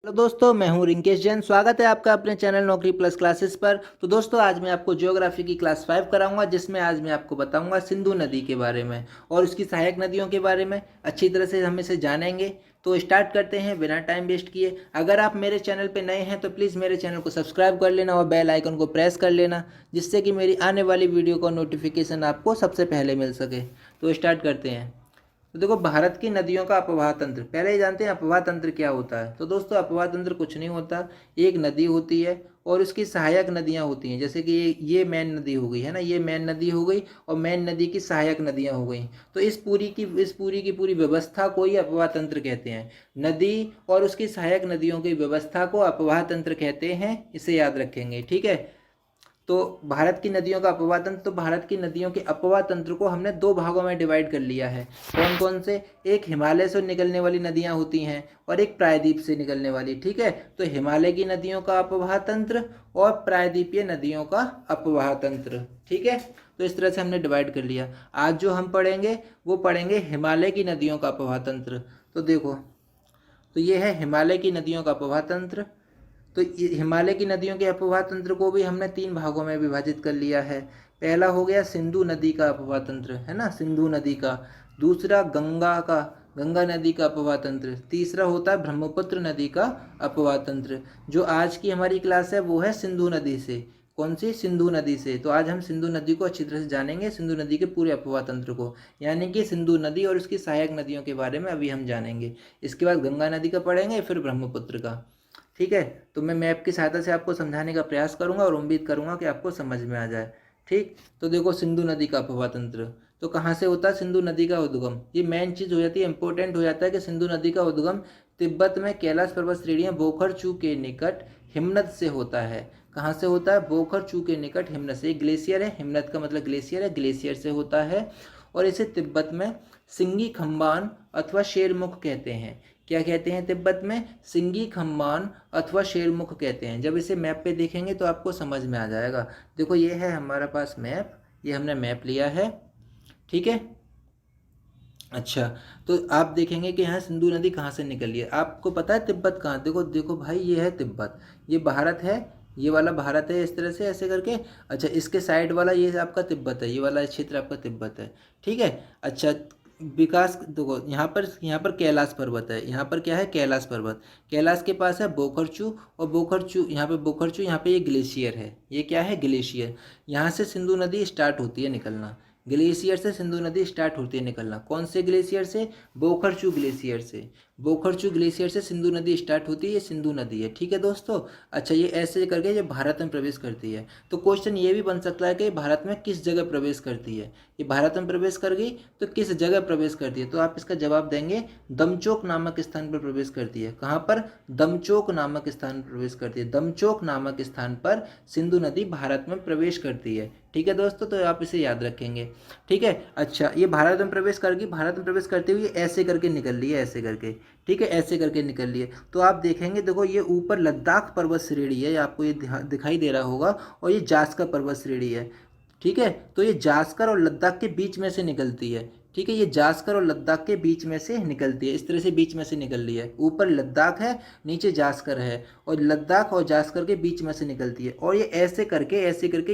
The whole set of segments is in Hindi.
हेलो दोस्तों, मैं हूं रिंकेश जैन। स्वागत है आपका अपने चैनल नौकरी प्लस क्लासेस पर। तो दोस्तों, आज मैं आपको ज्योग्राफी की क्लास 5 कराऊंगा, जिसमें आज मैं आपको बताऊंगा सिंधु नदी के बारे में और उसकी सहायक नदियों के बारे में। अच्छी तरह से हम इसे जानेंगे। तो स्टार्ट करते हैं बिना टाइम वेस्ट किए। अगर आप मेरे चैनल पर नए हैं तो प्लीज़ मेरे चैनल को सब्सक्राइब कर लेना और बेल आइकन को प्रेस कर लेना, जिससे कि मेरी आने वाली वीडियो का नोटिफिकेशन आपको सबसे पहले मिल सके। तो स्टार्ट करते हैं। तो देखो, भारत की नदियों का अपवाह तंत्र, पहले ही जानते हैं अपवाह तंत्र क्या होता है। तो दोस्तों, अपवाह तंत्र कुछ नहीं होता। एक नदी होती है और उसकी सहायक नदियां होती हैं। जैसे कि ये मेन नदी हो गई है ना, ये मेन नदी हो गई और मेन नदी की सहायक नदियां हो गई। तो इस पूरी की पूरी व्यवस्था को ही अपवाह तंत्र कहते हैं। नदी और उसकी सहायक नदियों की व्यवस्था को अपवाह तंत्र कहते हैं। इसे याद रखेंगे, ठीक है। तो भारत की नदियों का अपवाह तंत्र, तो भारत की नदियों के अपवाह तंत्र को हमने दो भागों में डिवाइड कर लिया है। कौन कौन से? एक हिमालय से निकलने वाली नदियां होती हैं और एक प्रायद्वीप से निकलने वाली, ठीक है। तो हिमालय की नदियों का अपवाह तंत्र और प्रायद्वीपीय नदियों का अपवाह तंत्र, ठीक है। तो इस तरह से हमने डिवाइड कर लिया। आज जो हम पढ़ेंगे वो पढ़ेंगे हिमालय की नदियों का अपवाह तंत्र। तो देखो, तो ये है हिमालय की नदियों का अपवाह तंत्र। तो हिमालय की नदियों के अपवाह तंत्र को भी हमने तीन भागों में विभाजित कर लिया है। पहला हो गया सिंधु नदी का अपवाह तंत्र, है ना, सिंधु नदी का। दूसरा गंगा नदी का अपवाह तंत्र। तीसरा होता है ब्रह्मपुत्र नदी का अपवाह तंत्र। जो आज की हमारी क्लास है वो है सिंधु नदी से। कौन सी? सिंधु नदी से। तो आज हम सिंधु नदी को अच्छी तरह से जानेंगे, सिंधु नदी के पूरे अपवाह तंत्र को, यानी कि सिंधु नदी और उसकी सहायक नदियों के बारे में अभी हम जानेंगे। इसके बाद गंगा नदी का पढ़ेंगे, फिर ब्रह्मपुत्र का, ठीक है। तो मैं मैप की सहायता से आपको समझाने का प्रयास करूंगा और उम्मीद करूंगा कि आपको समझ में आ जाए, ठीक। तो देखो, सिंधु नदी का अपवाह तंत्र तो कहाँ से होता है? सिंधु नदी का उद्गम, ये मेन चीज़ हो जाती है, इंपॉर्टेंट हो जाता है कि सिंधु नदी का उद्गम तिब्बत में कैलाश पर्वत श्रेणियाँ बोखरचू के निकट हिमनद से होता है। कहाँ से होता है? बोखरचू के निकट हिमनद से। एक ग्लेशियर है, हिमनद का मतलब ग्लेशियर है, ग्लेशियर से होता है। और इसे तिब्बत में सिंगी खम्बान अथवा शेरमुख कहते हैं। क्या कहते हैं तिब्बत में? सिंगी खम्बान अथवा शेरमुख कहते हैं। जब इसे मैप पे देखेंगे तो आपको समझ में आ जाएगा। देखो, ये है हमारा पास मैप, ये हमने मैप लिया है, ठीक है। अच्छा, तो आप देखेंगे कि यहाँ सिंधु नदी कहाँ से निकली है। आपको पता है तिब्बत कहाँ? देखो देखो भाई, ये है तिब्बत, ये भारत है, ये वाला भारत है, इस तरह से ऐसे करके। अच्छा, इसके साइड वाला ये आपका तिब्बत है, ये वाला क्षेत्र आपका तिब्बत है, ठीक है। अच्छा, विकास देखो, यहाँ पर कैलाश पर्वत है, यहाँ पर क्या है? कैलाश पर्वत। कैलाश के पास है बोखरचू, और बोखरचू यहाँ पे ये ग्लेशियर है। ये क्या है? ग्लेशियर। यहाँ से सिंधु नदी स्टार्ट होती है निकलना। ग्लेशियर से सिंधु नदी स्टार्ट होती है निकलना। कौन से ग्लेशियर से? बोखरचू ग्लेशियर से। बोखरचू ग्लेशियर से सिंधु नदी स्टार्ट होती है, ये सिंधु नदी है, ठीक है दोस्तों। अच्छा, ये ऐसे करके ये भारत में प्रवेश करती है। तो क्वेश्चन ये भी बन सकता है कि भारत में किस जगह प्रवेश करती है। ये भारत में प्रवेश कर गई तो किस जगह प्रवेश करती है? तो आप इसका जवाब देंगे दमचोक नामक स्थान पर प्रवेश करती है। कहाँ पर? दमचोक नामक स्थान पर प्रवेश करती है। दमचोक नामक स्थान पर सिंधु नदी भारत में प्रवेश करती है, ठीक है दोस्तों। तो आप इसे याद रखेंगे, ठीक है। अच्छा, ये भारत में प्रवेश कर गई, भारत में प्रवेश करते हुए ऐसे करके निकल रही है, ऐसे करके, ठीक है, ऐसे करके निकल रही है। तो आप देखेंगे, देखो, ये ऊपर लद्दाख पर्वत श्रेणी है, आपको ये दिखाई दे रहा होगा, और ये जास्कर पर्वत श्रेणी है, ठीक है। तो ये जास्कर और लद्दाख के बीच में से निकलती है, ठीक है। ये जास्कर और लद्दाख के बीच में से निकलती है, इस तरह से बीच में से निकल रही है। ऊपर लद्दाख है, नीचे जास्कर है, और लद्दाख और जास्कर के बीच में से निकलती है। और ये ऐसे करके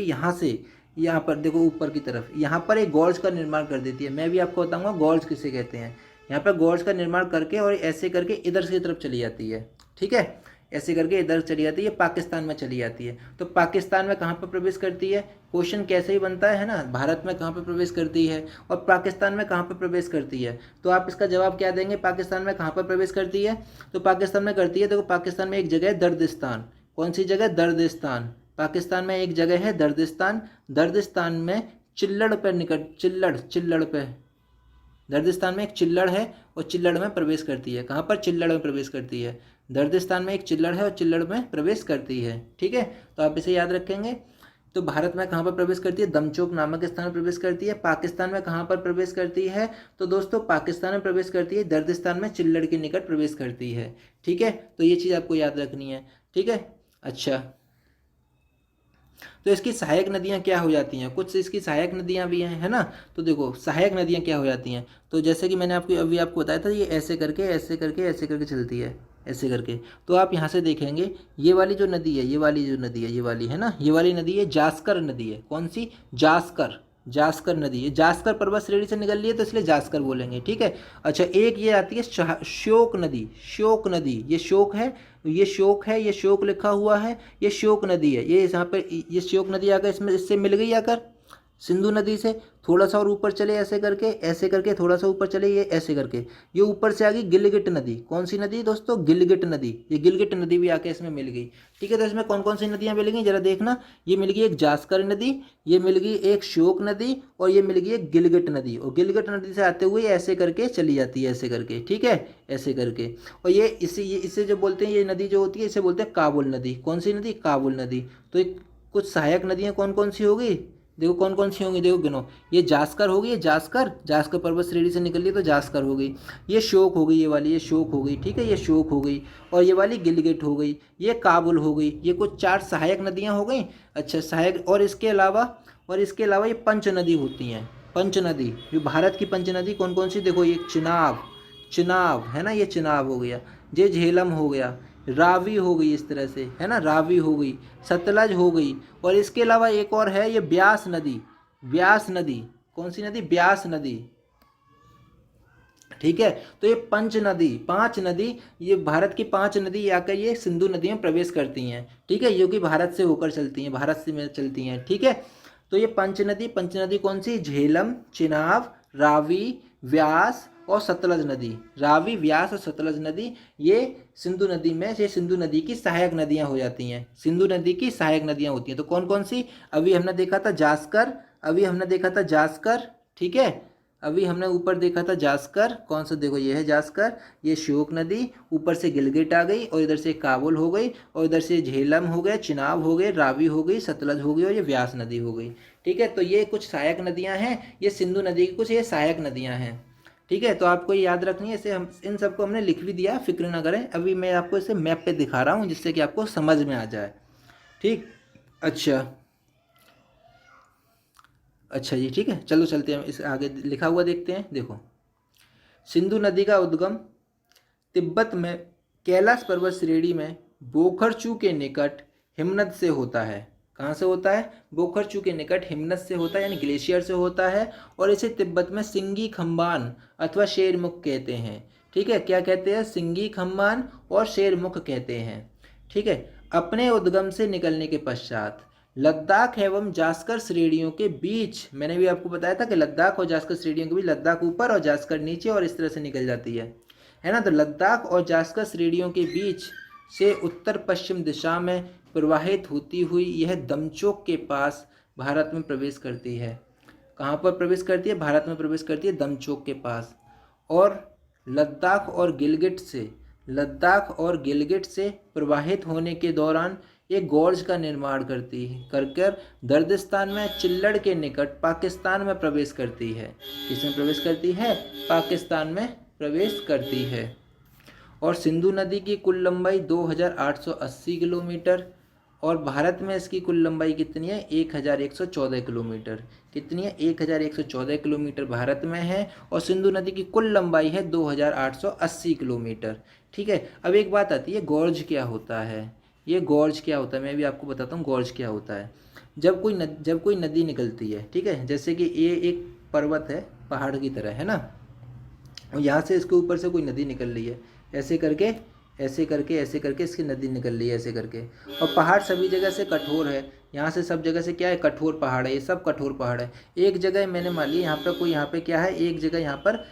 यहाँ पर देखो, ऊपर की तरफ यहाँ पर एक गॉर्ज का निर्माण कर देती है। मैं भी आपको बताऊंगा गॉर्ज किसे कहते हैं। यहाँ पर गॉर्ज का निर्माण करके और ऐसे करके इधर से तरफ चली जाती है, ठीक है। ऐसे करके इधर चली जाती है, पाकिस्तान में चली जाती है। तो पाकिस्तान में कहाँ पर प्रवेश करती है? क्वेश्चन कैसे ही बनता है ना, भारत में कहाँ पर प्रवेश करती है और पाकिस्तान में कहाँ पर प्रवेश करती है। तो आप इसका जवाब क्या देंगे? पाकिस्तान में कहाँ पर प्रवेश करती है? तो पाकिस्तान में करती है, देखो, पाकिस्तान में एक जगह है दर्दिस्तान। कौन सी जगह? दर्दिस्तान। पाकिस्तान में एक जगह है दर्दिस्तान। दर्दिस्तान में चिल्लड़ पर निकट चिल्लड़ पे दर्दिस्तान में एक चिल्लड़ है और चिल्लड़ में प्रवेश करती है। कहाँ पर? चिल्लड़ में प्रवेश करती है। दर्दिस्तान में एक चिल्लड़ है और चिल्लड़ में प्रवेश करती है, ठीक है। तो आप इसे याद रखेंगे। तो भारत में कहाँ पर प्रवेश करती है? दमचोक नामक स्थान में प्रवेश करती है। पाकिस्तान में कहाँ पर प्रवेश करती है? तो दोस्तों, पाकिस्तान में प्रवेश करती है, दर्दिस्तान में चिल्लड़ के निकट प्रवेश करती है, ठीक है। तो ये चीज़ आपको याद रखनी है, ठीक है। अच्छा, तो इसकी सहायक नदियाँ क्या हो जाती हैं? कुछ इसकी सहायक नदियाँ भी हैं, है ना। तो देखो, सहायक नदियाँ क्या हो जाती हैं। तो जैसे कि मैंने आपको बताया था, ये ऐसे करके चलती है, ऐसे करके। तो आप यहाँ से देखेंगे ये वाली जो नदी है, ये वाली जो नदी है, ये वाली है ना, ये वाली नदी है जास्कर नदी है। कौन सी? जास्कर, जास्कर नदी है। जास्कर पर्वत श्रेणी से निकल रही है तो इसलिए जास्कर बोलेंगे, ठीक है। अच्छा, एक ये आती है श्योक नदी, श्योक नदी, ये श्योक है, ये श्योक है, ये श्योक लिखा हुआ है, ये श्योक नदी है। ये यहाँ पर ये श्योक नदी आकर इसमें इससे मिल गई आकर सिंधु नदी से। थोड़ा सा और ऊपर चले ऐसे करके थोड़ा सा ऊपर चले, ये ऐसे करके ये ऊपर से आ गई गिलगिट नदी। कौन सी नदी दोस्तों? गिलगिट नदी। ये गिलगिट नदी भी आके इसमें मिल गई, ठीक है। तो इसमें कौन कौन सी नदियाँ मिल गई जरा देखना। ये मिल गई एक जास्कर नदी, ये मिल गई एक श्योक नदी, और ये मिल गई एक गिलगिट नदी। और गिलगिट नदी से आते हुए ऐसे करके चली जाती है, ऐसे करके, ठीक है, ऐसे करके। और ये इसे जो बोलते हैं, ये नदी जो होती है इसे बोलते हैं काबुल नदी। कौन सी नदी? काबुल नदी। तो एक कुछ सहायक नदियाँ कौन कौन सी होगी? देखो कौन कौन सी होंगी, देखो गिनो। ये जास्कर होगी, ये जास्कर, जास्कर पर्वत श्रेणी से निकल रही है तो जास्कर हो गई। ये श्योक हो गई, ये वाली, ये श्योक हो गई, ठीक है, ये श्योक हो गई। और ये वाली गिलगिट हो गई, ये काबुल हो गई। ये कुछ 4 सहायक नदियाँ हो गई। अच्छा, सहायक। और इसके अलावा ये पंच नदी होती हैं, पंच नदी। जो भारत की पंच नदी कौन कौन सी? देखो, ये चिनाब है ना, ये चिनाब हो गया, ये झेलम हो गया, रावी हो गई, इस तरह से है ना, रावी हो गई, सतलज हो गई। और इसके अलावा एक और है, ये ब्यास नदी, ब्यास नदी। कौन सी नदी? ब्यास नदी, ठीक है। तो ये 5 नदी, ये भारत की 5 नदी आकर ये सिंधु नदी में प्रवेश करती हैं, ठीक है, जो कि भारत से होकर चलती हैं, भारत से में चलती हैं, ठीक है। तो ये पंच नदी कौन सी? झेलम, चिनाब, रावी, व्यास और सतलज नदी। रावी, व्यास और सतलज नदी ये सिंधु नदी में, ये सिंधु नदी की सहायक नदियां हो जाती हैं, सिंधु नदी की सहायक नदियां होती हैं। तो कौन कौन सी? अभी हमने देखा था जास्कर, ठीक है। अभी हमने ऊपर देखा था जास्कर, कौन सा? देखो ये है जास्कर, ये श्योक नदी, ऊपर से गिलगिट आ गई, और इधर से काबुल हो गई, और इधर से झेलम हो गया, चिनाब हो गए, रावी हो गई, सतलज हो गई, और ये व्यास नदी हो गई, ठीक है। तो ये कुछ सहायक नदियां हैं, ये सिंधु नदी की कुछ ये सहायक नदियां हैं, ठीक है। तो आपको ये याद रखनी है। इसे हम इन सबको हमने लिख भी दिया, फिक्र ना करें। अभी मैं आपको इसे मैप पे दिखा रहा हूँ जिससे कि आपको समझ में आ जाए, ठीक। अच्छा जी, ठीक है, चलो चलते हैं, इस आगे लिखा हुआ देखते हैं। देखो, सिंधु नदी का उद्गम तिब्बत में कैलाश पर्वत श्रेणी में बोखरचू के निकट हिमनद से होता है। कहाँ से होता है? बोखरचू के निकट हिमनद से होता है, यानी ग्लेशियर से होता है। और इसे तिब्बत में सिंगी खम्बान अथवा शेरमुख कहते हैं, ठीक है। क्या कहते हैं? सिंगी खम्बान और शेरमुख कहते हैं, ठीक है। अपने उद्गम से निकलने के पश्चात लद्दाख एवं जास्कर श्रेणियों के बीच, मैंने भी आपको बताया था कि लद्दाख और जास्कर श्रेणियों के बीच, लद्दाख ऊपर और जास्कर नीचे, और इस तरह से निकल जाती है ना। तो लद्दाख और जास्कर श्रेणियों के बीच से उत्तर पश्चिम दिशा में प्रवाहित होती हुई यह दमचोक के पास भारत में प्रवेश करती है। कहाँ पर प्रवेश करती है? भारत में प्रवेश करती है, दमचोक के पास। और लद्दाख और गिलगिट से प्रवाहित होने के दौरान एक गॉर्ज का निर्माण कर दर्दिस्तान में चिल्लड़ के निकट पाकिस्तान में प्रवेश करती है। किसमें प्रवेश करती है? पाकिस्तान में प्रवेश करती है। और सिंधु नदी की कुल लंबाई 2880 किलोमीटर, और भारत में इसकी कुल लंबाई कितनी है? 1114 किलोमीटर। कितनी है? 1114 किलोमीटर भारत में है, और सिंधु नदी की कुल लंबाई है 2880 किलोमीटर, ठीक है। अब एक बात आती है, गॉर्ज क्या होता है? ये गॉर्ज क्या होता है मैं भी आपको बताता हूँ। गॉर्ज क्या होता है? जब कोई नदी निकलती है, ठीक है, जैसे कि ये एक पर्वत है, पहाड़ की तरह, है ना, और यहाँ से इसके ऊपर से कोई नदी निकल रही है, ऐसे करके इसकी नदी निकल रही है, ऐसे करके। और पहाड़ सभी जगह से कठोर है, यहाँ से सब जगह से क्या है? कठोर पहाड़ है, ये सब कठोर पहाड़ है। एक जगह मैंने मान लिया यहाँ पे क्या है, एक जगह यहाँ पर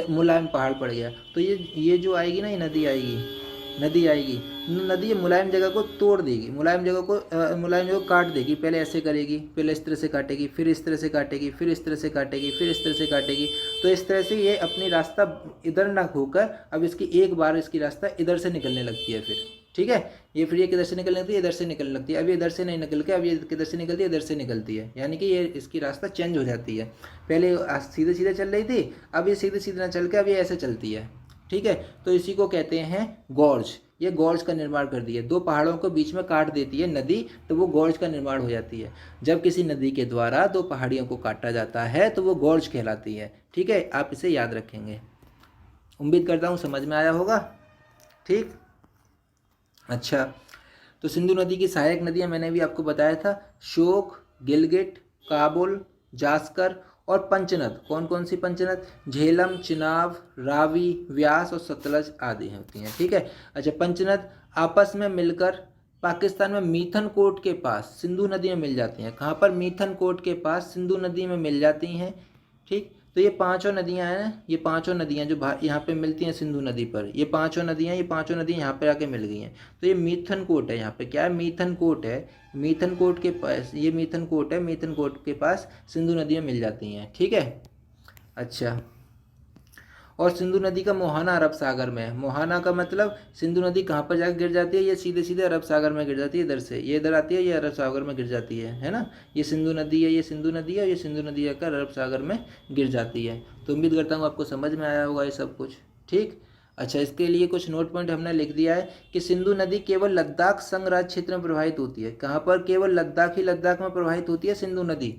मुलायम पहाड़ पड़ गया, तो ये जो आएगी ना, ये नदी आएगी, नदी मुलायम जगह को तोड़ देगी, मुलायम जगह को काट देगी। पहले ऐसे करेगी, पहले इस तरह से काटेगी, फिर इस तरह से काटेगी, फिर इस तरह से काटेगी, फिर इस तरह से काटेगी। तो इस तरह से ये अपनी रास्ता इधर ना होकर अब इसकी एक बार इसकी रास्ता इधर से निकलने लगती है, फिर, ठीक है। ये फिर ये किधर से निकलने लगती है? इधर से निकलने लगती है। अब ये इधर से नहीं निकल के अब ये किधर से निकलती है? इधर से निकलती है, यानी कि ये इसकी रास्ता चेंज हो जाती है। पहले सीधे सीधे चल रही थी, अब ये सीधे सीधे ना चल के अब ये ऐसे चलती है, ठीक है। तो इसी को कहते हैं गॉर्ज। ये गॉर्ज का निर्माण कर दिया, दो पहाड़ों को बीच में काट देती है नदी, तो वो गॉर्ज का निर्माण हो जाती है। जब किसी नदी के द्वारा दो पहाड़ियों को काटा जाता है तो वो गॉर्ज कहलाती है, ठीक है। आप इसे याद रखेंगे। उम्मीद करता हूँ समझ में आया होगा, ठीक। अच्छा, तो सिंधु नदी की सहायक नदियां मैंने भी आपको बताया था, श्योक, गिलगिट, काबुल, जास्कर और पंचनद। कौन कौन सी पंचनद? झेलम, चिनाब, रावी, व्यास और सतलज आदि होती हैं। ठीक है। अच्छा, पंचनद आपस में मिलकर पाकिस्तान में मीथन कोट के पास सिंधु नदी में मिल जाती हैं। कहाँ पर? मीथन कोट के पास सिंधु नदी में मिल जाती हैं। ठीक। तो ये पांचों नदियां हैं, ये पांचों नदियां जो यहाँ पे मिलती हैं सिंधु नदी पर, ये पांचों नदियां यहाँ पे आके मिल गई हैं। तो ये मीथन कोट है, यहाँ पे क्या है? मीथन कोट है। मीथन कोट के पास, ये मीथन कोट है, मीथन कोट के पास सिंधु नदियां मिल जाती हैं। ठीक है। अच्छा, और सिंधु नदी का मोहाना अरब सागर में है। मोहाना का मतलब सिंधु नदी कहाँ पर जाकर गिर जाती है? ये सीधे सीधे अरब सागर में गिर जाती है, इधर से ये इधर आती है, ये अरब सागर में गिर जाती है ना। ये सिंधु नदी है, ये सिंधु नदी है, ये सिंधु नदी आकर अरब सागर में गिर जाती है। तो उम्मीद करता हूँ आपको समझ में आया होगा ये सब कुछ। ठीक। अच्छा, इसके लिए कुछ नोट पॉइंट हमने लिख दिया है कि सिंधु नदी केवल लद्दाख संघ राज्य क्षेत्र में प्रवाहित होती है। कहाँ पर? केवल लद्दाख ही लद्दाख में प्रवाहित होती है सिंधु नदी।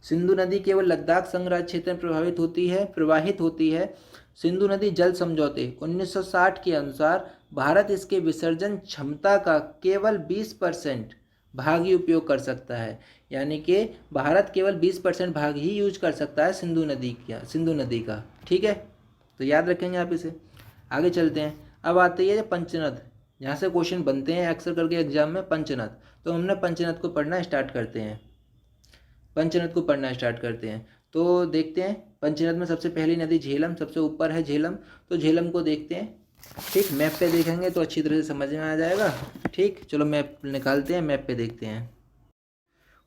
सिंधु नदी केवल लद्दाख संघ राज्य क्षेत्र में प्रवाहित होती है। सिंधु नदी जल समझौते 1960 के अनुसार भारत इसके विसर्जन क्षमता का केवल 20% भाग ही उपयोग कर सकता है। यानी कि भारत केवल 20% भाग ही यूज कर सकता है सिंधु नदी का। ठीक है, तो याद रखेंगे आप इसे। आगे चलते हैं। अब आते हैं पंचनद, यहाँ से क्वेश्चन बनते हैं अक्सर करके एग्जाम में। पंचनद, तो हमने पंचनद को पढ़ना स्टार्ट करते हैं। तो देखते हैं पंचनद में सबसे पहली नदी झेलम, सबसे ऊपर है झेलम। तो झेलम को देखते हैं। ठीक, मैप पे देखेंगे तो अच्छी तरह से समझ में आ जाएगा। ठीक, चलो मैप निकालते हैं, मैप पे देखते हैं।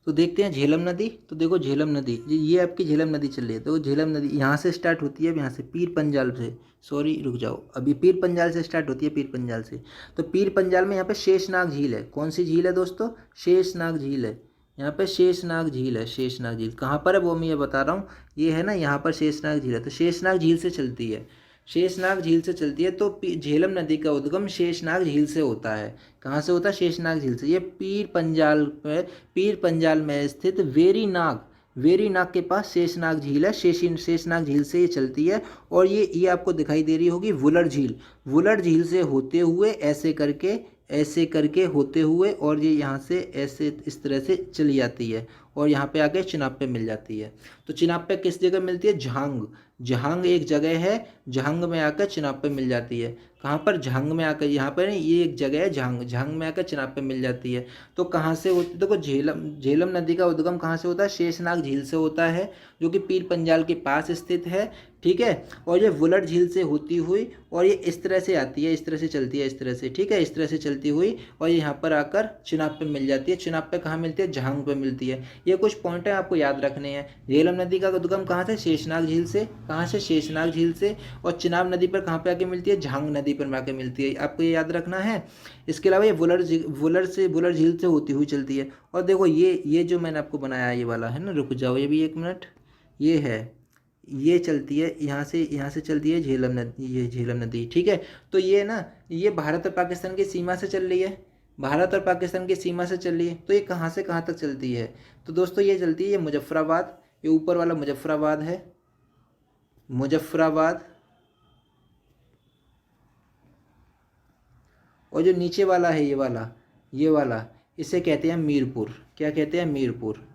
तो देखते हैं झेलम नदी। तो देखो झेलम नदी, ये आपकी झेलम नदी चल रही है। तो झेलम नदी यहाँ से स्टार्ट होती है, अब यहाँ से पीर पंजाल से, सॉरी रुक जाओ, अभी पीर पंजाल से स्टार्ट होती है, पीर पंजाल से। तो पीर पंजाल में यहाँ पे शेषनाग झील है। कौन सी झील है दोस्तों? शेषनाग झील है। यहाँ पे शेषनाग झील है। शेषनाग झील कहाँ पर है वो मैं ये बता रहा हूँ। ये है ना, यहाँ पर शेषनाग झील है। तो शेषनाग झील से चलती है, शेषनाग झील से चलती है। तो झेलम नदी का उद्गम शेषनाग झील से होता है। कहाँ से होता है? शेषनाग झील से। ये पीर पंजाल में स्थित वेरीनाग के पास शेषनाग झील है। शेषनाग झील से ये चलती है। और ये आपको दिखाई दे रही होगी वुलर झील से होते हुए ऐसे करके होते हुए, और ये यहाँ से ऐसे इस तरह से चली जाती है और यहाँ पे आके चिनाब पे मिल जाती है। तो चिनाब पे किस जगह मिलती है? जहांग एक जगह है, जहांग में आकर चिनाब पे मिल जाती है। कहाँ पर? जहांग में आकर, यहाँ पर ये एक जगह है जहांग में आकर चिनाब पे मिल जाती है। तो कहाँ से होती? देखो झेलम नदी का उद्गम कहाँ से होता है? शेषनाग झील से होता है, जो कि पीर पंजाल के पास स्थित है। ठीक है। और ये वुलर झील से होती हुई, और ये इस तरह से आती है, इस तरह से चलती है, इस तरह से। ठीक है, इस तरह से चलती हुई और यहाँ पर आकर चिनाब पे मिल जाती है। चिनाब पे कहाँ मिलती है? जहांग पे मिलती है। ये कुछ पॉइंट है आपको याद रखने हैं। झेलम नदी का उद्गम कहाँ से? शेषनाग झील से। कहाँ से? शेषनाग झील से। और चिनाब नदी पर कहाँ पे आके मिलती है? जहांग नदी पर आके मिलती है। आपको ये याद रखना है। इसके अलावा ये वुलर झील से होती हुई चलती है। और देखो ये जो मैंने आपको बनाया ये वाला है ना, रुक जाओ ये भी एक मिनट, ये है, ये चलती है यहाँ से चलती है ये झेलम नदी। ठीक है। तो ये ना, ये भारत और पाकिस्तान की सीमा से चल रही है, भारत और पाकिस्तान की सीमा से चल रही है। तो ये कहाँ से कहाँ तक चलती है? तो दोस्तों ये चलती है, ये मुजफ्फराबाद, ये ऊपर वाला मुजफ्फराबाद है, मुजफ्फराबाद। और जो नीचे वाला है ये वाला इसे कहते हैं मीरपुर। क्या कहते हैं? मीरपुर।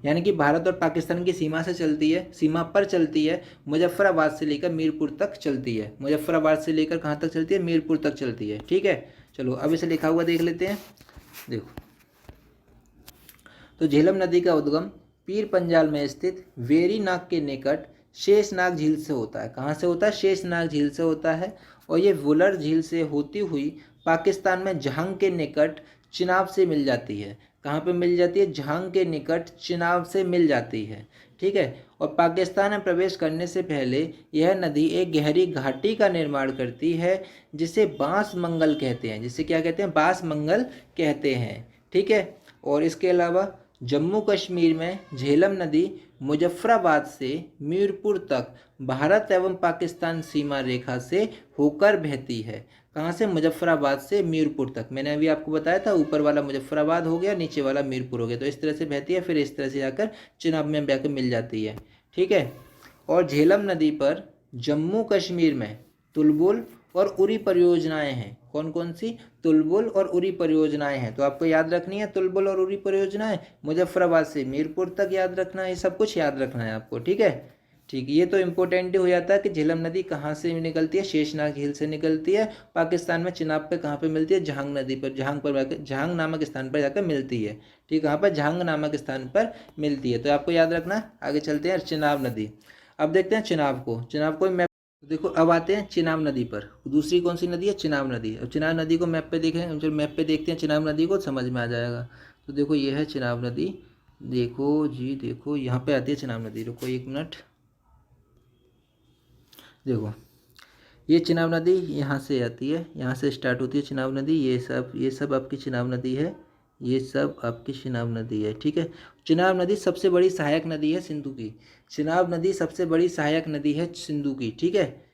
यानी कि भारत और पाकिस्तान की सीमा से चलती है, सीमा पर चलती है, मुजफ्फराबाद से लेकर मीरपुर तक चलती है। मुजफ्फराबाद से लेकर कहाँ तक चलती है? मीरपुर तक चलती है। ठीक है। चलो अब इसे लिखा हुआ देख लेते हैं। देखो, तो झेलम नदी का उद्गम पीर पंजाल में स्थित वेरीनाग के निकट शेषनाग झील से होता है। कहाँ से होता है? शेषनाग झील से होता है। और ये वुलर झील से होती हुई पाकिस्तान में जहांग के निकट चिनाब से मिल जाती है। कहाँ पे मिल जाती है? जहांग के निकट चिनाब से मिल जाती है। ठीक है। और पाकिस्तान में प्रवेश करने से पहले यह नदी एक गहरी घाटी का निर्माण करती है, जिसे बांस मंगल कहते हैं। जिसे क्या कहते हैं? बांस मंगल कहते हैं। ठीक है। और इसके अलावा जम्मू कश्मीर में झेलम नदी मुजफ्फराबाद से मीरपुर तक भारत एवं पाकिस्तान सीमा रेखा से होकर बहती है। कहाँ से? मुजफ्फराबाद से मीरपुर तक। मैंने अभी आपको बताया था, ऊपर वाला मुजफ्फराबाद हो गया, नीचे वाला मीरपुर हो गया। तो इस तरह से बहती है, फिर इस तरह से जाकर चिनाब में जाकर मिल जाती है। ठीक है। और झेलम नदी पर जम्मू कश्मीर में तुलबुल और उरी परियोजनाएं हैं। कौन कौन सी? तुलबुल और उरी परियोजनाएं हैं। तो आपको याद रखनी है तुलबुल और उरी परियोजनाएं, मुजफ्फराबाद से मीरपुर तक याद रखना है, ये सब कुछ याद रखना है आपको। ठीक है, ठीक, ये तो इम्पोर्टेंट ही हो जाता है कि झेलम नदी कहाँ से निकलती है? शेषनाग झील से निकलती है। पाकिस्तान में चिनाब पे कहाँ पे मिलती है? झांग नदी पर, झांग नामक स्थान पर जाकर मिलती है। ठीक, कहाँ पर? झांग नामक स्थान पर मिलती है। तो आपको याद रखना। आगे चलते हैं चिनाब नदी। अब देखते हैं चिनाब को, चिनाब को मैप देखो। अब आते हैं चिनाब नदी पर। दूसरी कौन सी नदी है? चिनाब नदी। अब चिनाब नदी को मैप पे देखें, जब मैप पे देखते हैं चिनाब नदी को, समझ में आ जाएगा। तो देखो ये है चिनाब नदी, देखो जी, देखो यहाँ पे आती है चिनाब नदी। रुको 1 मिनट, देखो ये चिनाब नदी यहाँ से आती है, यहाँ से स्टार्ट होती है चिनाब नदी। ये सब आपकी चिनाब नदी है, ये सब आपकी चिनाब नदी है। ठीक है, चिनाब नदी सबसे बड़ी सहायक नदी है सिंधु की। चिनाब नदी सबसे बड़ी सहायक नदी है सिंधु की। ठीक है,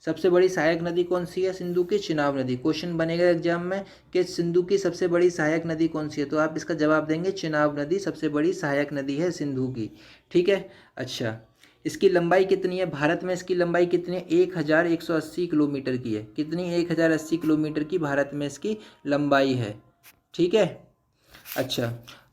सबसे बड़ी सहायक नदी कौन सी है सिंधु की? चिनाब नदी। क्वेश्चन बनेगा एग्जाम में कि सिंधु की सबसे बड़ी सहायक नदी कौन सी है, तो आप इसका जवाब देंगे चिनाब नदी सबसे बड़ी सहायक नदी है सिंधु की। ठीक है, अच्छा, इसकी लंबाई कितनी है? भारत में इसकी लंबाई कितनी है? 1180 किलोमीटर की है। कितनी? 1080 किलोमीटर की भारत में इसकी लंबाई है। ठीक है, अच्छा,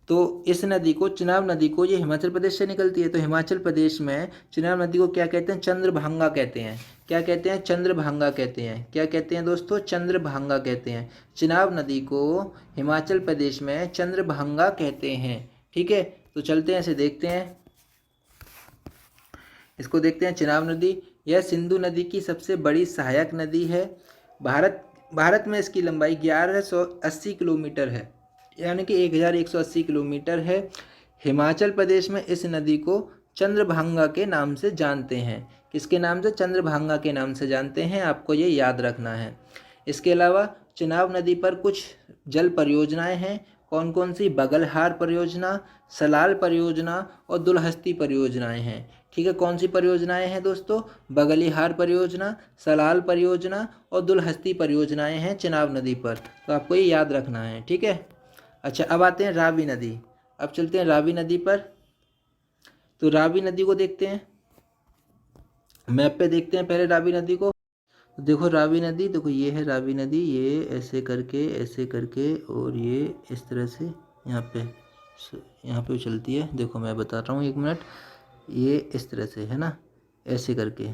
तो इस नदी को, चिनाब नदी को, ये हिमाचल प्रदेश से निकलती है। तो हिमाचल प्रदेश में चिनाब नदी को क्या कहते हैं? चंद्रभांगा कहते हैं। क्या कहते हैं? चंद्रभांगा कहते हैं। क्या कहते हैं दोस्तों? चंद्रभांगा कहते हैं। चिनाब नदी को हिमाचल प्रदेश में चंद्रभांगा कहते हैं। ठीक है, तो चलते हैं, इसे देखते हैं, इसको देखते हैं। चिनाब नदी यह सिंधु नदी की सबसे बड़ी सहायक नदी है। भारत में इसकी लंबाई 1180 किलोमीटर है, यानी कि 1180 किलोमीटर है। हिमाचल प्रदेश में इस नदी को चंद्रभांगा के नाम से जानते हैं। किसके नाम से? चंद्रभांगा के नाम से जानते हैं, आपको ये याद रखना है। इसके अलावा चिनाब नदी पर कुछ जल परियोजनाएं हैं। कौन कौन सी? बगलहार परियोजना, सलाल परियोजना और दुलहस्ती परियोजनाएं हैं। ठीक है, कौन सी परियोजनाएं हैं दोस्तों? बगलिहार परियोजना, सलाल परियोजना और दुलहस्ती परियोजनाएं हैं चिनाब नदी पर। तो आपको ये याद रखना है। ठीक है, अच्छा, अब आते हैं रावी नदी। अब चलते हैं रावी नदी पर। तो रावी नदी को देखते हैं, मैप पे देखते हैं पहले रावी नदी को। देखो रावी नदी, देखो ये है रावी नदी, ये ऐसे करके और ये इस तरह से यहाँ पे चलती है। देखो मैं बता रहा हूँ, 1 मिनट, ये इस तरह से है ना, ऐसे करके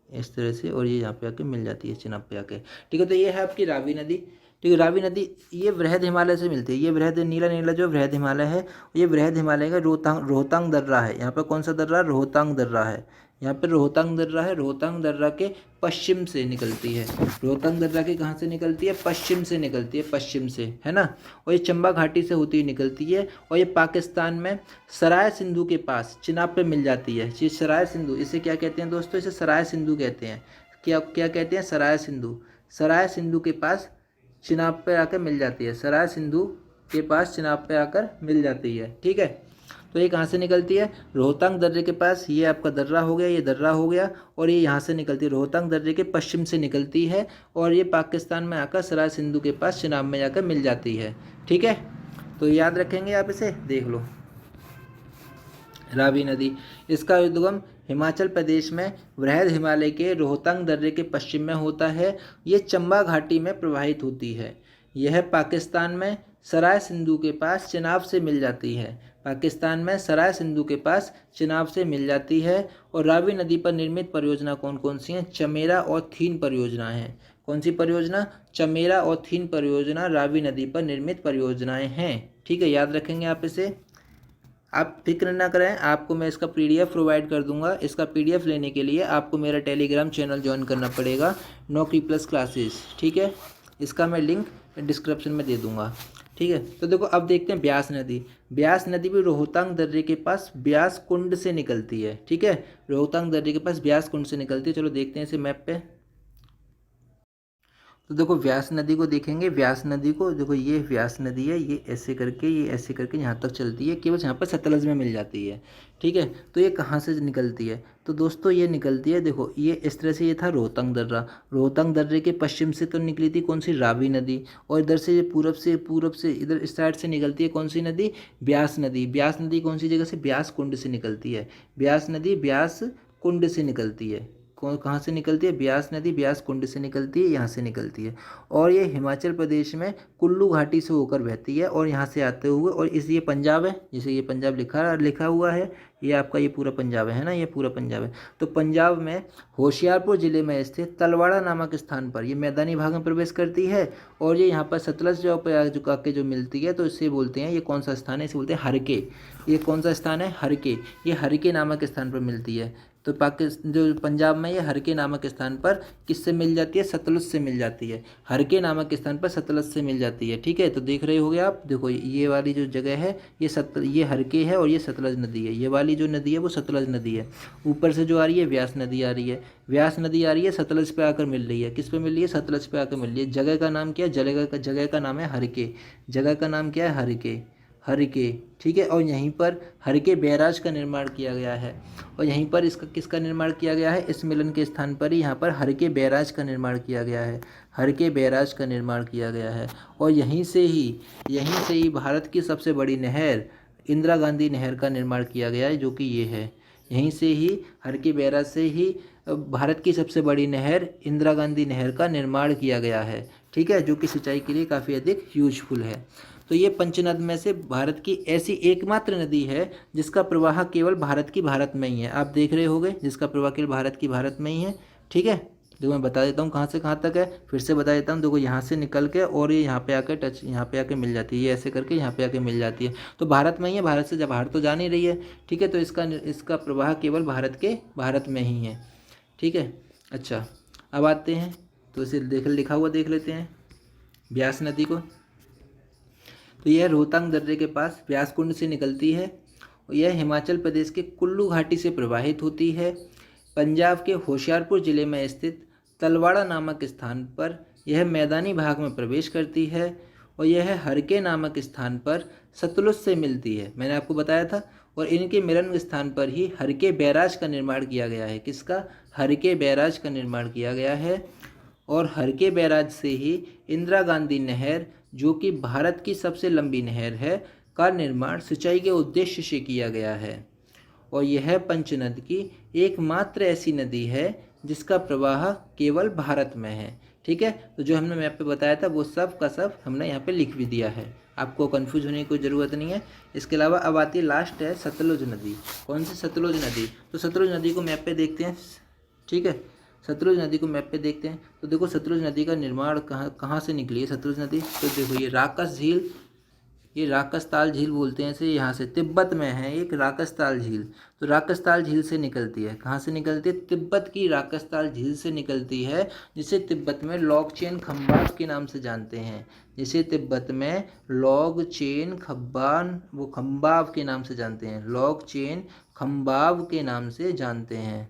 इस तरह से, और ये यहाँ पे आके मिल जाती है चिनाब पे आके। ठीक है, तो ये है आपकी रावी नदी। ठीक है, रावी नदी ये वृहद हिमालय से मिलती है। ये वृहद नीला जो वृहद हिमालय है, ये वृहद हिमालय का रोहतांग दर्रा है। यहाँ पर कौन सा दर्रा? रोहतांग दर्रा है। यहाँ पर रोहतांग दर्रा है। रोहतांग दर्रा के पश्चिम से निकलती है। रोहतांग दर्रा के कहाँ से निकलती है? पश्चिम से निकलती है, पश्चिम से, है ना। और ये चंबा घाटी से होती हुई निकलती है, और ये पाकिस्तान में सराय सिंधु के पास चिनाब पे मिल जाती है। ये सराय सिंधु, इसे क्या कहते हैं दोस्तों? इसे सराय सिंधु कहते हैं। क्या क्या कहते हैं? सराय सिंधु। सराय सिंधु के पास चिनाब पे आकर मिल जाती है। सराय सिंधु के पास चिनाब पे आकर मिल जाती है। ठीक है, तो ये कहाँ से निकलती है? रोहतांग दर्रे के पास। ये आपका दर्रा हो गया, ये दर्रा हो गया, और ये यहाँ से निकलती है, रोहतांग दर्रे के पश्चिम से निकलती है, और ये पाकिस्तान में आकर सराय सिंधु के पास चिनाब में जाकर मिल जाती है। ठीक है, तो याद रखेंगे आप, इसे देख लो। रावी नदी, इसका उद्गम हिमाचल प्रदेश में वृहद हिमालय के रोहतांग दर्रे के पश्चिम में होता है। ये चंबा घाटी में प्रवाहित होती है। यह पाकिस्तान में सराय सिंधु के पास चिनाब से मिल जाती है। पाकिस्तान में सराय सिंधु के पास चिनाब से मिल जाती है। और रावी नदी पर निर्मित परियोजना कौन कौन सी हैं? चमेरा और थीन परियोजना हैं। कौन सी परियोजना? चमेरा और थीन परियोजना रावी नदी पर निर्मित परियोजनाएं हैं। ठीक है, याद रखेंगे आप इसे। आप फिक्र ना करें, आपको मैं इसका PDF प्रोवाइड कर दूंगा। इसका PDF लेने के लिए आपको मेरा टेलीग्राम चैनल ज्वाइन करना पड़ेगा, नौकरी प्लस क्लासेस। ठीक है, इसका मैं लिंक डिस्क्रिप्शन में दे दूंगा। ठीक है, तो देखो अब देखते हैं ब्यास नदी। ब्यास नदी भी रोहतांग दर्रे के पास ब्यास कुंड से निकलती है। ठीक है, रोहतांग दर्रे के पास ब्यास कुंड से निकलती है। चलो देखते हैं इसे मैप पे। तो देखो व्यास नदी को देखेंगे, व्यास नदी को देखो, ये व्यास नदी है, ये ऐसे करके यहाँ तक चलती है, केवल यहाँ पर सतलज में मिल जाती है। ठीक है, तो ये कहाँ से निकलती है? तो दोस्तों ये निकलती है, देखो ये इस तरह से, ये था रोहतांग दर्रा। रोहतांग दर्रे के पश्चिम से तो निकली थी कौन सी? रावी नदी। और इधर से पूरब से इधर इस साइड से निकलती है कौन सी नदी? ब्यास नदी। ब्यास नदी कौन सी जगह से? ब्यास कुंड से निकलती है। ब्यास नदी ब्यास कुंड से निकलती है। कहाँ से निकलती है, ब्यास नदी ब्यास कुंड से निकलती है, यहाँ से निकलती है। और ये हिमाचल प्रदेश में कुल्लू घाटी से होकर बहती है और यहाँ से आते हुए, और इस ये पंजाब है, जैसे ये पंजाब लिखा हुआ है, ये आपका ये पूरा पंजाब है ना, ये पूरा पंजाब है। तो पंजाब में होशियारपुर ज़िले में स्थित तलवाड़ा नामक स्थान पर ये मैदानी भाग में प्रवेश करती है। और ये यहाँ पर सतलज जो प्रयाग आके जो मिलती है, तो इसे बोलते हैं, ये कौन सा स्थान है, इसे बोलते हैं हरके। ये कौन सा स्थान है, हरके। ये हरके नामक स्थान पर मिलती है। तो पाकिस्तान जो पंजाब में ये हरके नामक स्थान पर किससे मिल जाती है, सतलुज से मिल जाती है। हरके नामक स्थान पर सतलुज से मिल जाती है। ठीक है, तो देख रहे होगे आप, देखो ये वाली जो जगह है ये हरके है और ये सतलज नदी है। ये वाली जो नदी है वो सतलज नदी है। ऊपर से जो आ रही है व्यास नदी आ रही है, व्यास नदी आ रही है, सतलज पे आकर मिल रही है। किस पे मिल रही है, सतलज पे आकर मिल रही है। जगह का नाम क्या है, जगह का नाम है हरके। जगह का नाम क्या है, हरके, हरके। ठीक है, और यहीं पर हरके बैराज का निर्माण किया गया है। और यहीं पर इसका किसका निर्माण किया गया है, इस मिलन के स्थान पर ही यहाँ पर हरके बैराज का निर्माण किया गया है। हरके बैराज का निर्माण किया गया है। और यहीं से ही भारत की सबसे बड़ी नहर इंदिरा गांधी नहर का निर्माण किया गया है, जो कि ये है। यहीं से ही हरके बैराज से ही भारत की सबसे बड़ी नहर इंदिरा गांधी नहर का निर्माण किया गया है। ठीक है, जो कि सिंचाई के लिए काफ़ी अधिक यूजफुल है। तो ये पंचनद में से भारत की ऐसी एकमात्र नदी है जिसका प्रवाह केवल भारत में ही है। आप देख रहे होंगे, जिसका प्रवाह केवल भारत में ही है। ठीक है, देखो मैं बता देता हूँ कहाँ से कहाँ तक है, फिर से बता देता हूँ। देखो यहाँ से निकल के और ये यहाँ पे आके मिल जाती है, ये ऐसे करके यहाँ पे आके मिल जाती है। तो भारत में ही है, भारत से जब बाहर तो जा नहीं रही है। ठीक है, तो इसका प्रवाह केवल भारत में ही है। ठीक है, अच्छा अब आते हैं, तो इसे लिखा हुआ देख लेते हैं ब्यास नदी को। तो यह रोहतांग दर्रे के पास व्यास कुंड से निकलती है। यह हिमाचल प्रदेश के कुल्लू घाटी से प्रवाहित होती है। पंजाब के होशियारपुर ज़िले में स्थित तलवाड़ा नामक स्थान पर यह मैदानी भाग में प्रवेश करती है। और यह हरके नामक स्थान पर सतलुज से मिलती है, मैंने आपको बताया था। और इनके मिलन स्थान पर ही हरके बैराज का निर्माण किया गया है। किसका, हरके बैराज का निर्माण किया गया है। और हरके बैराज से ही इंदिरा गांधी नहर, जो कि भारत की सबसे लंबी नहर है, का निर्माण सिंचाई के उद्देश्य से किया गया है। और यह पंचनद की एकमात्र ऐसी नदी है जिसका प्रवाह केवल भारत में है। ठीक है, तो जो हमने मैप पे बताया था वो सब का सब हमने यहाँ पे लिख भी दिया है, आपको कंफ्यूज होने की कोई ज़रूरत नहीं है। इसके अलावा अब आती है लास्ट है सतलुज नदी। कौन सी, सतलुज नदी। तो सतलुज नदी को मैप पे देखते हैं। ठीक है, सतलुज नदी को मैप पे देखते हैं। तो देखो सतलुज नदी का निर्माण कहाँ से निकली है सतलुज नदी। तो देखो ये राकस झील, ये राकसताल झील बोलते हैं इसे, यहाँ से तिब्बत में है एक राकसताल झील। तो राकसताल झील से निकलती है, कहाँ से निकलती है, तिब्बत की राकसताल झील से निकलती है, जिसे तिब्बत में लॉकचेन खम्बाब के नाम से जानते हैं। जिसे तिब्बत में लॉकचेन खम्बाब के नाम से जानते हैं। लॉकचेन खम्बाब के नाम से जानते हैं,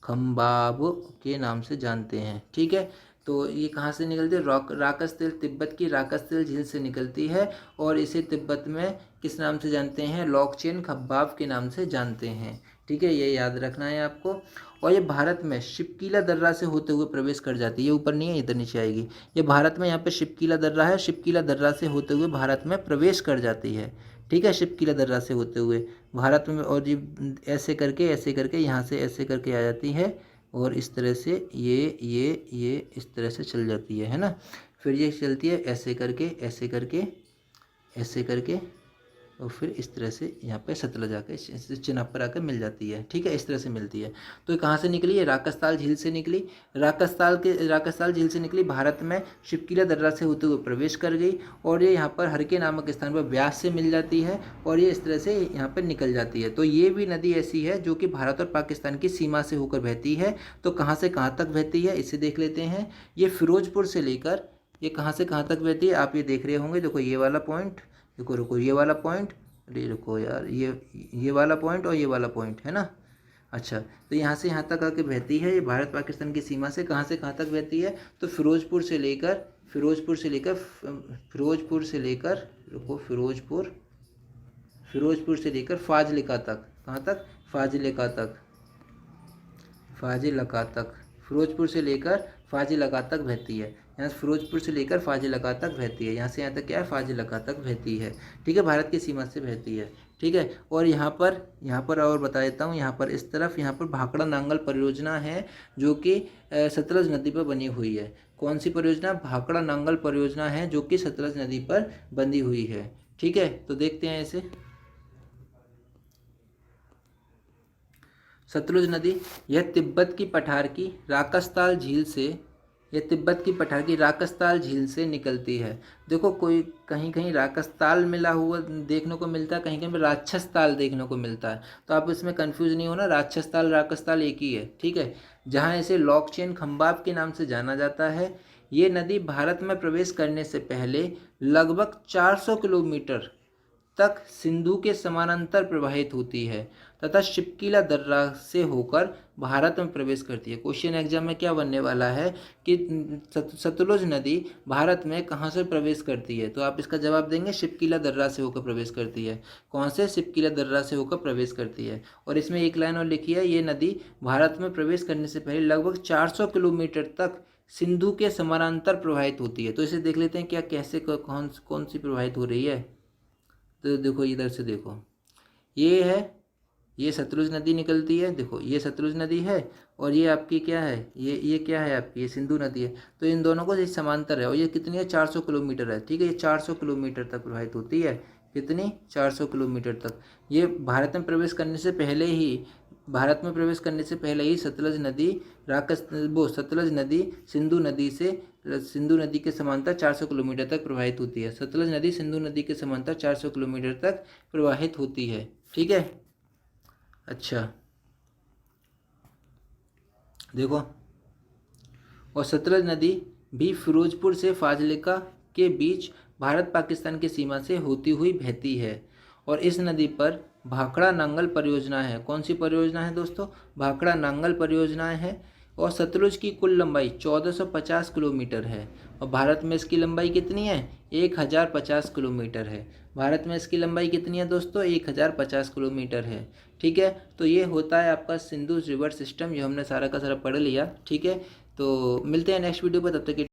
खम्बाब के नाम से जानते हैं। ठीक है, तो ये कहाँ से निकलती है, राकसतेल, तिब्बत की राकसतेल झील से निकलती है। और इसे तिब्बत में किस नाम से जानते हैं, लॉकचेन खम्बाब के नाम से जानते हैं। ठीक है, ये याद रखना है आपको। और ये भारत में शिपकीला दर्रा से होते हुए प्रवेश कर जाती है। ये ऊपर नहीं है, इधर नीचे आएगी। ये भारत में यहाँ पे शिपकीला दर्रा है, शिपकीला दर्रा से होते हुए भारत में प्रवेश कर जाती है। ठीक है, शिपकीला दर्रा से होते हुए भारत में, और ये ऐसे करके यहाँ से ऐसे करके आ जाती है। और इस तरह से ये इस तरह से चल जाती है ना। फिर ये चलती है ऐसे करके और फिर इस तरह से यहाँ पे सतलज आकर चिनाब पर आकर मिल जाती है। ठीक है, इस तरह से मिलती है। तो कहाँ से निकली है, राकसताल झील से निकली। राकसताल झील से निकली, भारत में शिपकीला दर्रा से होते हुए प्रवेश कर गई। और ये यहाँ पर हरके नामक स्थान पर व्यास से मिल जाती है और ये इस तरह से यहाँ पर निकल जाती है। तो ये भी नदी ऐसी है जो कि भारत और पाकिस्तान की सीमा से होकर बहती है। तो कहाँ से कहाँ तक बहती है इसे देख लेते हैं। ये फिरोजपुर से लेकर ये कहाँ से कहाँ तक बहती है, आप ये देख रहे होंगे। देखो ये वाला पॉइंट, रुको ये वाला पॉइंट, अरे रुको यार, ये वाला पॉइंट और ये वाला पॉइंट है ना। अच्छा, तो यहाँ से यहाँ तक आके बहती है। ये भारत पाकिस्तान की सीमा से कहाँ तक बहती है, तो फिरोजपुर से लेकर फाजिल्का तक। कहाँ तक, फाजिल्का तक फिरोजपुर से लेकर फाजिल्का तक बहती है। यहाँ फिरोजपुर से लेकर फाजिल्का तक बहती है, यहाँ से यहाँ तक क्या है, फाजिल्का तक बहती है। ठीक है, भारत की सीमा से बहती है। ठीक है। और यहाँ पर और बता देता हूँ, यहाँ पर इस तरफ यहाँ पर भाखड़ा नांगल परियोजना है जो कि सतलज नदी पर बनी हुई है। कौन सी परियोजना? भाखड़ा नांगल परियोजना है जो कि सतलज नदी पर बनी हुई है। ठीक है, तो देखते हैं इसे। सतलुज नदी यह तिब्बत की पठार की राकसताल झील से झील से निकलती है। देखो कोई कहीं कहीं राकसताल मिला हुआ देखने को मिलता है, कहीं कहीं पे राक्षस ताल देखने को मिलता है, तो आप इसमें कंफ्यूज नहीं होना, राक्षस ताल राकसताल एक ही है। ठीक है, जहाँ इसे लॉकचेन खंबाब के नाम से जाना जाता है। ये नदी भारत में प्रवेश करने से पहले लगभग 400 किलोमीटर तक सिंधु के समानांतर प्रवाहित होती है तथा शिपकीला दर्रा से होकर भारत में प्रवेश करती है। क्वेश्चन एग्जाम में क्या बनने वाला है कि सतलुज नदी भारत में कहाँ से प्रवेश करती है, तो आप इसका जवाब देंगे शिपकीला दर्रा से होकर प्रवेश करती है। कौन से? शिपकीला दर्रा से होकर प्रवेश करती है। और इसमें एक लाइन और लिखी है, ये नदी भारत में प्रवेश करने से पहले लगभग 400 किलोमीटर तक सिंधु के समानांतर प्रवाहित होती है। तो इसे देख लेते हैं क्या कैसे कौन सी प्रवाहित हो रही है। तो देखो इधर से देखो, ये है, ये सतलुज नदी निकलती है। देखो ये सतलुज नदी है और ये आपकी क्या है, ये क्या है आपकी, ये सिंधु नदी है। तो इन दोनों को समांतर है और ये कितनी है? 400 किलोमीटर है। ठीक है, ये 400 किलोमीटर तक प्रवाहित होती है। कितनी? 400 किलोमीटर तक। ये भारत में प्रवेश करने से पहले ही सतलज नदी सिंधु नदी के समांतर 400 किलोमीटर तक प्रवाहित होती है। सतलज नदी सिंधु नदी के समांतर 400 किलोमीटर तक प्रवाहित होती है। ठीक है, अच्छा देखो, और सतलज नदी भी फिरोजपुर से फाजिल्का के बीच भारत पाकिस्तान की सीमा से होती हुई बहती है। और इस नदी पर भाखड़ा नांगल परियोजना है। कौन सी परियोजना है दोस्तों? भाखड़ा नांगल परियोजना है। और सतलुज की कुल लंबाई 1450 किलोमीटर है और भारत में इसकी लंबाई कितनी है? 1050 किलोमीटर है। भारत में इसकी लंबाई कितनी है दोस्तों? 1050 किलोमीटर है। ठीक है, तो ये होता है आपका सिंधु रिवर सिस्टम, जो हमने सारा का सारा पढ़ लिया। ठीक है, तो मिलते हैं नेक्स्ट वीडियो पर, तब तक के